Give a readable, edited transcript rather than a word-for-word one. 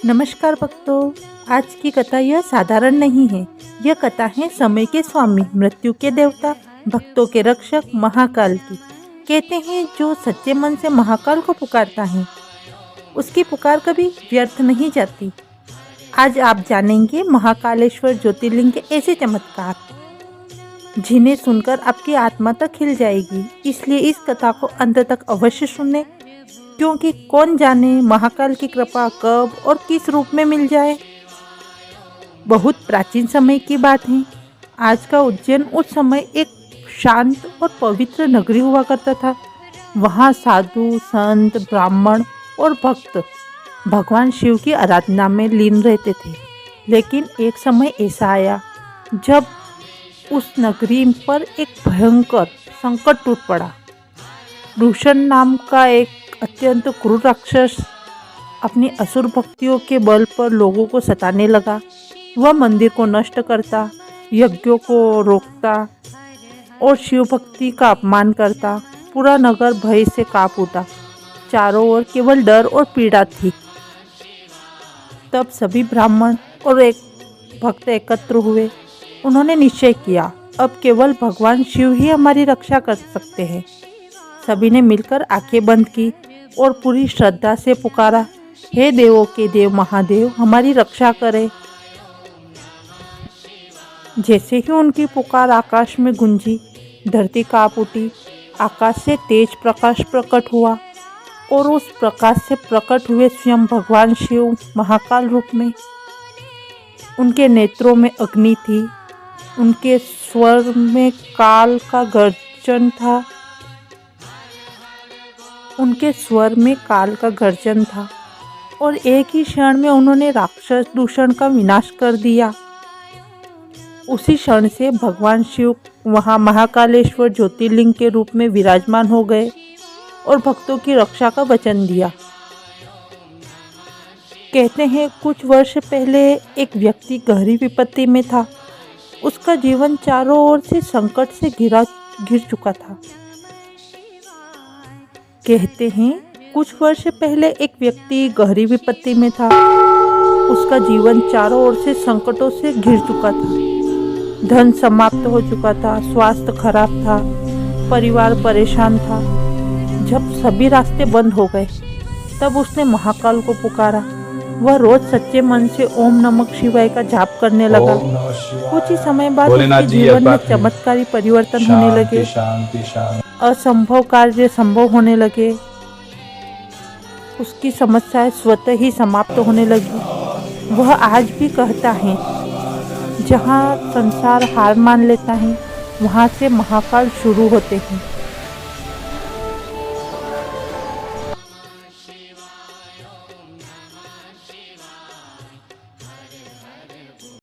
नमस्कार भक्तों, आज की कथा यह साधारण नहीं है। यह कथा है समय के स्वामी, मृत्यु के देवता, भक्तों के रक्षक महाकाल की। कहते हैं जो सच्चे मन से महाकाल को पुकारता है उसकी पुकार कभी व्यर्थ नहीं जाती। आज आप जानेंगे महाकालेश्वर ज्योतिर्लिंग के ऐसे चमत्कार जिन्हें सुनकर आपकी आत्मा तक खिल जाएगी। इसलिए इस कथा को अंत तक अवश्य सुनें, क्योंकि कौन जाने महाकाल की कृपा कब और किस रूप में मिल जाए। बहुत प्राचीन समय की बात है। आज का उज्जैन उस समय एक शांत और पवित्र नगरी हुआ करता था। वहाँ साधु, संत, ब्राह्मण और भक्त भगवान शिव की आराधना में लीन रहते थे। लेकिन एक समय ऐसा आया जब उस नगरी पर एक भयंकर संकट टूट पड़ा। दूषण नाम का एक अत्यंत क्रूर राक्षस अपनी असुर भक्तियों के बल पर लोगों को सताने लगा। वह मंदिर को नष्ट करता, यज्ञों को रोकता और शिव भक्ति का अपमान करता। पूरा नगर भय से कांप उठा। चारों ओर केवल डर और पीड़ा थी। तब सभी ब्राह्मण और एक भक्त एकत्र हुए। उन्होंने निश्चय किया, अब केवल भगवान शिव ही हमारी रक्षा कर सकते हैं। सभी ने मिलकर आंखें बंद की और पूरी श्रद्धा से पुकारा, हे देवों के देव महादेव, हमारी रक्षा करें। जैसे ही उनकी पुकार आकाश में गूंजी, धरती कांप उठी। आकाश से तेज प्रकाश प्रकट हुआ और उस प्रकाश से प्रकट हुए स्वयं भगवान शिव महाकाल रूप में। उनके नेत्रों में अग्नि थी, उनके स्वर में काल का गर्जन था। और एक ही क्षण में उन्होंने राक्षस दूषण का विनाश कर दिया। उसी क्षण से भगवान शिव वहाँ महाकालेश्वर ज्योतिर्लिंग के रूप में विराजमान हो गए और भक्तों की रक्षा का वचन दिया। कहते हैं कुछ वर्ष पहले एक व्यक्ति गहरी विपत्ति में था। उसका जीवन चारों ओर से संकट से घिर चुका था। कहते हैं कुछ वर्ष पहले एक व्यक्ति गहरी विपत्ति में था। उसका जीवन चारों ओर से संकटों से घिर चुका था। धन समाप्त हो चुका था, स्वास्थ्य खराब था, परिवार परेशान था। जब सभी रास्ते बंद हो गए तब उसने महाकाल को पुकारा। वह रोज सच्चे मन से ओम नमः शिवाय का जाप करने लगा। कुछ ही समय बाद उसके जीवन में चमत्कारी परिवर्तन होने लगे। असंभव कार्य संभव होने लगे। उसकी समस्याएं स्वतः ही समाप्त होने लगी। वह आज भी कहता है, जहाँ संसार हार मान लेता है वहाँ से महाकाल शुरू होते हैं।